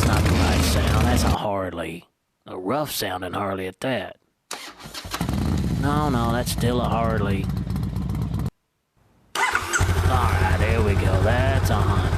that's not the right sound. That's a Harley. A rough sounding Harley at that. No, that's still a Harley. Alright, there we go. That's a Honda.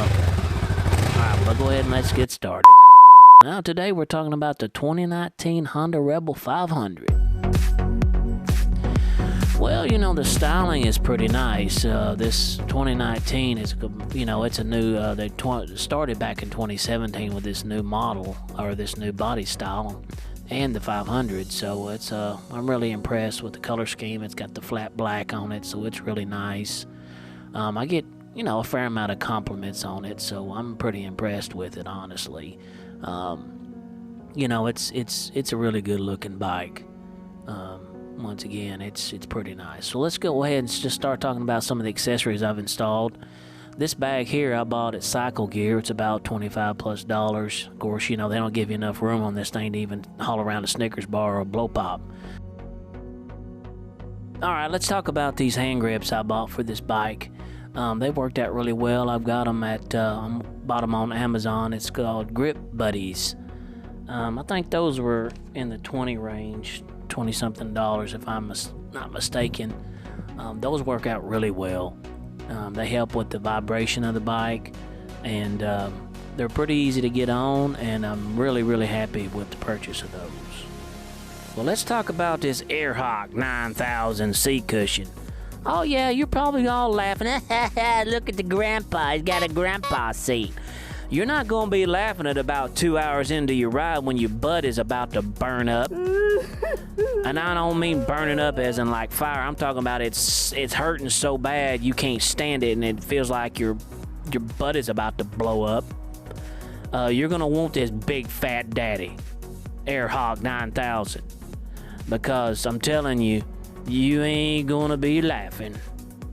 Okay. Alright, well, go ahead and let's get started. Now, today we're talking about the 2019 Honda Rebel 500. Well, you know, the styling is pretty nice. This 2019 is, you know, it's a new, they started back in 2017 with this new model, or this new body style, and the 500. So it's, I'm really impressed with the color scheme. It's got the flat black on it, so it's really nice. I get, you know, a fair amount of compliments on it, so I'm pretty impressed with it, honestly. You know, it's a really good looking bike. Once again, it's pretty nice. So let's go ahead and just start talking about some of the accessories I've installed. This bag here I bought at Cycle Gear. It's about $25+. Of course, you know, they don't give you enough room on this thing to even haul around a Snickers bar or a blow pop. Alright, let's talk about these hand grips I bought for this bike. They worked out really well. I've got them at, bought them on Amazon. It's called Grip Buddies. I think those were in the 20 range, 20-something dollars if I'm not mistaken. Those work out really well. They help with the vibration of the bike, and they're pretty easy to get on, and I'm really happy with the purchase of those. Well, let's talk about this Airhawk 9000 seat cushion. Oh yeah, you're probably all laughing. Look at the grandpa, he's got a grandpa seat. You're not going to be laughing at about 2 hours into your ride when your butt is about to burn up. And I don't mean burning up as in like fire. I'm talking about it's hurting so bad you can't stand it, and it feels like your butt is about to blow up. You're going to want this big fat daddy, Airhawk 9000. Because I'm telling you, you ain't going to be laughing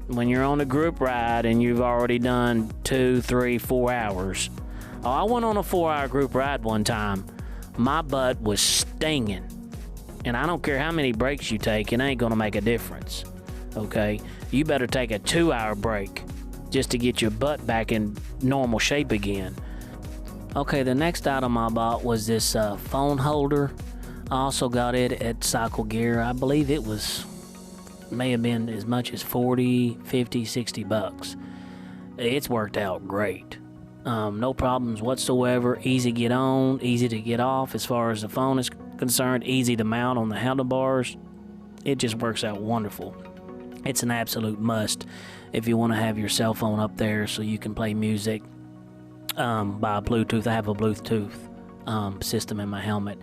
when you're on a group ride and you've already done 2, 3, 4 hours. Oh, I went on a 4-hour group ride one time. My butt was stinging. And I don't care how many breaks you take, it ain't gonna make a difference. Okay? You better take a 2-hour break just to get your butt back in normal shape again. Okay, the next item I bought was this phone holder. I also got it at Cycle Gear. I believe it may have been as much as 40, 50, 60 bucks. It's worked out great. No problems whatsoever. Easy to get on, easy to get off as far as the phone is concerned. Easy to mount on the handlebars. It just works out wonderful. It's an absolute must if you want to have your cell phone up there so you can play music by Bluetooth. I have a Bluetooth system in my helmet,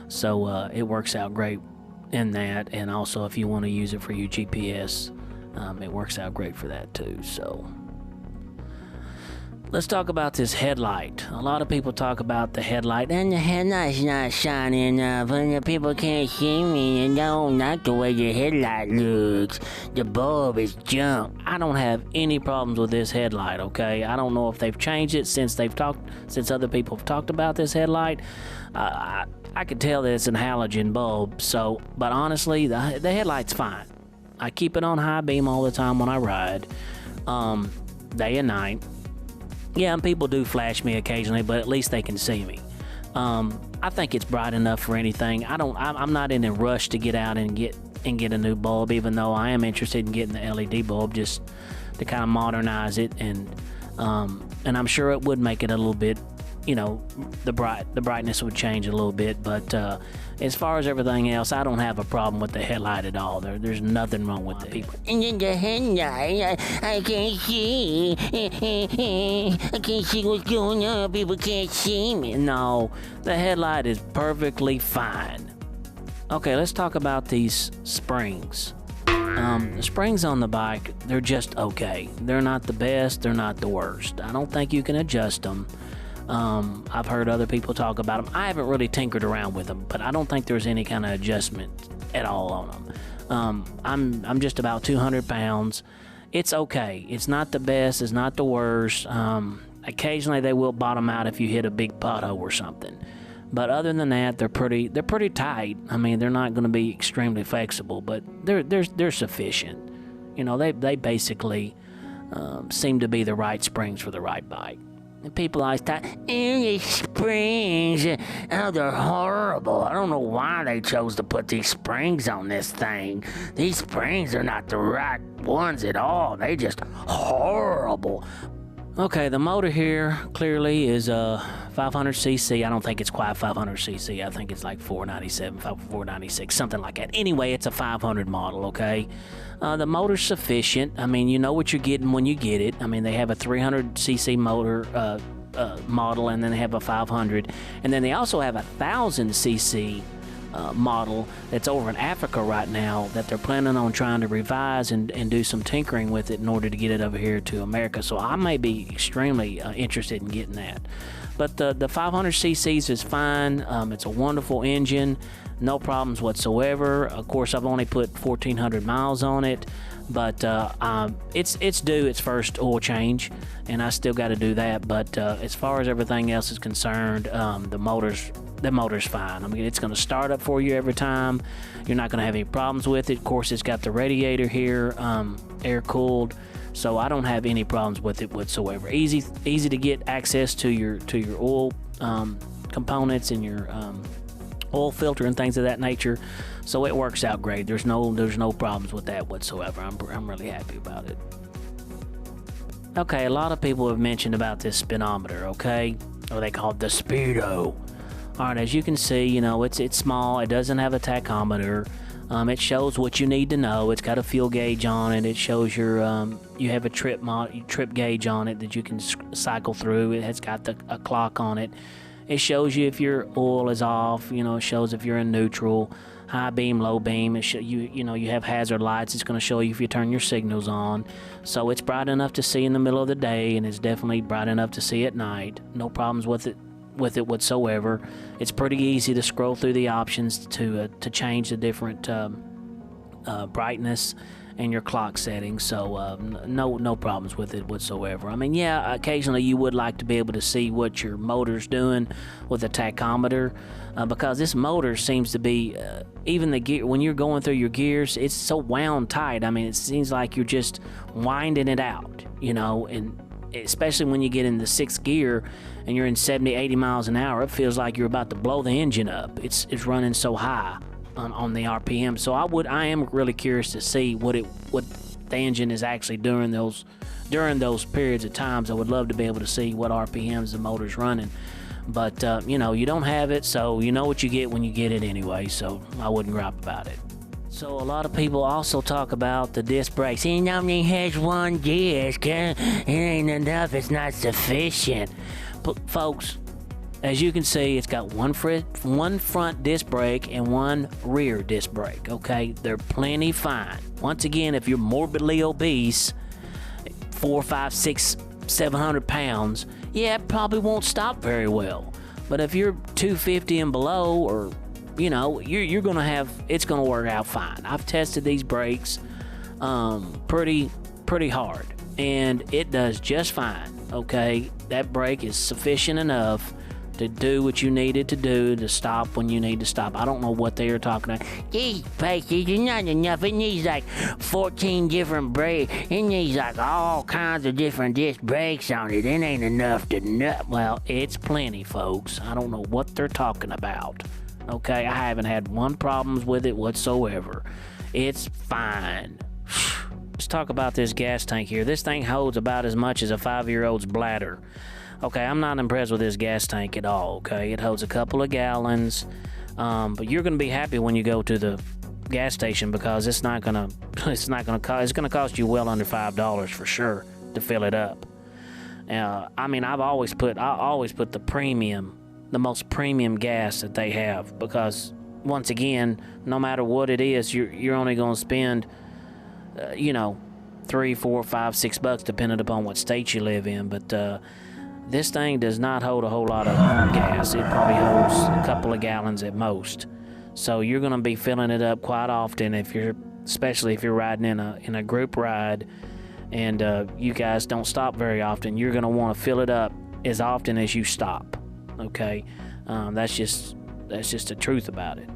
so it works out great in that. And also if you want to use it for your GPS, it works out great for that too. So let's talk about this headlight. A lot of people talk about the headlight, and the headlight's not shining enough, and the people can't see me, and no, not the way your headlight looks. The bulb is junk. I don't have any problems with this headlight, okay? I don't know if they've changed it since other people have talked about this headlight. I could tell that it's an halogen bulb, so, but honestly, the headlight's fine. I keep it on high beam all the time when I ride, day and night. Yeah, and people do flash me occasionally, but at least they can see me. I think it's bright enough for anything. I'm not in a rush to get out and get a new bulb, even though I am interested in getting the LED bulb just to kind of modernize it, and I'm sure it would make it a little bit, you know, the brightness would change a little bit, but as far as everything else, I don't have a problem with the headlight at all. There's nothing wrong with it. And then the headlight, I can't see. I can't see what's going on. People can't see me. No, the headlight is perfectly fine. Okay, let's talk about these springs. The springs on the bike, they're just okay. They're not the best, they're not the worst. I don't think you can adjust them. I've heard other people talk about them. I haven't really tinkered around with them, but I don't think there's any kind of adjustment at all on them. I'm just about 200 pounds. It's okay. It's not the best. It's not the worst. Occasionally they will bottom out if you hit a big pothole or something. But other than that, they're pretty tight. I mean, they're not going to be extremely flexible, but they're sufficient. You know, they basically seem to be the right springs for the right bike. And people always talk, these springs, oh, they're horrible. I don't know why they chose to put these springs on this thing. These springs are not the right ones at all. They just horrible. Okay, the motor here clearly is 500cc. I don't think it's quite 500cc. I think it's like 497, 496, something like that. Anyway, it's a 500 model, okay? The motor's sufficient. I mean, you know what you're getting when you get it. I mean, they have a 300cc motor model, and then they have a 500. And then they also have a 1000cc model that's over in Africa right now that they're planning on trying to revise and do some tinkering with it in order to get it over here to America. So I may be extremely interested in getting that. But the 500cc's is fine. It's a wonderful engine, no problems whatsoever. Of course, I've only put 1,400 miles on it, but it's due its first oil change, and I still got to do that. But as far as everything else is concerned, the motor's fine. I mean, it's going to start up for you every time. You're not going to have any problems with it. Of course, it's got the radiator here, air cooled, so I don't have any problems with it whatsoever. Easy to get access to your oil components and your oil filter and things of that nature. So it works out great. There's no problems with that whatsoever. I'm really happy about it. Okay, a lot of people have mentioned about this speedometer, okay? Or they call it the Speedo. All right, as you can see, you know, it's small. It doesn't have a tachometer. It shows what you need to know. It's got a fuel gauge on it. It shows your you have a trip gauge on it that you can cycle through. It has got a clock on it. It shows you if your oil is off. You know, it shows if you're in neutral, high beam, low beam. You know, you have hazard lights. It's going to show you if you turn your signals on. So it's bright enough to see in the middle of the day, and it's definitely bright enough to see at night. No problems with it whatsoever. It's pretty easy to scroll through the options to change the different brightness and your clock settings, so no problems with it whatsoever. I mean, yeah, occasionally you would like to be able to see what your motor's doing with a tachometer, because this motor seems to be even the gear, when you're going through your gears, it's so wound tight. I mean, it seems like you're just winding it out, you know, and especially when you get in the sixth gear and you're in 70, 80 miles an hour, it feels like you're about to blow the engine up. It's running so high on the RPM. So I am really curious to see what the engine is actually doing during those periods of times. I would love to be able to see what RPMs the motor's running. But you know, you don't have it, so you know what you get when you get it anyway, so I wouldn't gripe about it. So a lot of people also talk about the disc brakes. It only has one disc. It ain't enough. It's not sufficient. But folks, as you can see, it's got one front disc brake and one rear disc brake, okay? They're plenty fine. Once again, if you're morbidly obese, 4, 5, 6, 700 pounds, yeah, it probably won't stop very well. But if you're 250 and below, or you know, you're gonna have, it's gonna work out fine. I've tested these brakes pretty hard, and it does just fine. Okay, that brake is sufficient enough to do what you need it to do, to stop when you need to stop. I don't know what they are talking about. These brakes are not enough. It needs like 14 different brakes. It needs like all kinds of different disc brakes on it. It ain't enough to nut. Well, it's plenty, folks. I don't know what they're talking about. Okay, I haven't had one problems with it whatsoever. It's fine. Let's talk about this gas tank here. This thing holds about as much as a 5-year-old's bladder. Okay, I'm not impressed with this gas tank at all, okay? It holds a couple of gallons, but you're going to be happy when you go to the gas station, because it's going to cost you well under $5 for sure to fill it up. I mean, I always put the premium, the most premium gas that they have, because once again, no matter what it is, you're only going to spend you know, $3, $4, $5, $6 depending upon what state you live in. But this thing does not hold a whole lot of gas. It probably holds a couple of gallons at most. So you're going to be filling it up quite often, especially if you're riding in a group ride, and you guys don't stop very often. You're going to want to fill it up as often as you stop. Okay, that's just the truth about it.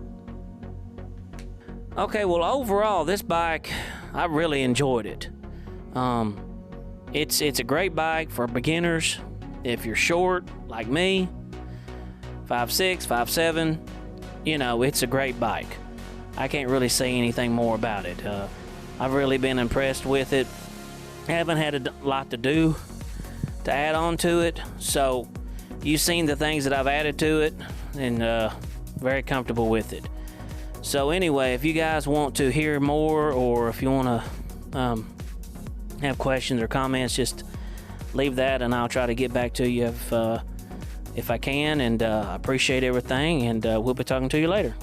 Okay, well, overall, this bike, I really enjoyed it. It's a great bike for beginners. If you're short, like me, 5'6", 5'7", you know, it's a great bike. I can't really say anything more about it. I've really been impressed with it. I haven't had a lot to do to add on to it, so you've seen the things that I've added to it, and very comfortable with it. So anyway, if you guys want to hear more, or if you want to have questions or comments, just leave that and I'll try to get back to you if I can. And I appreciate everything, and we'll be talking to you later.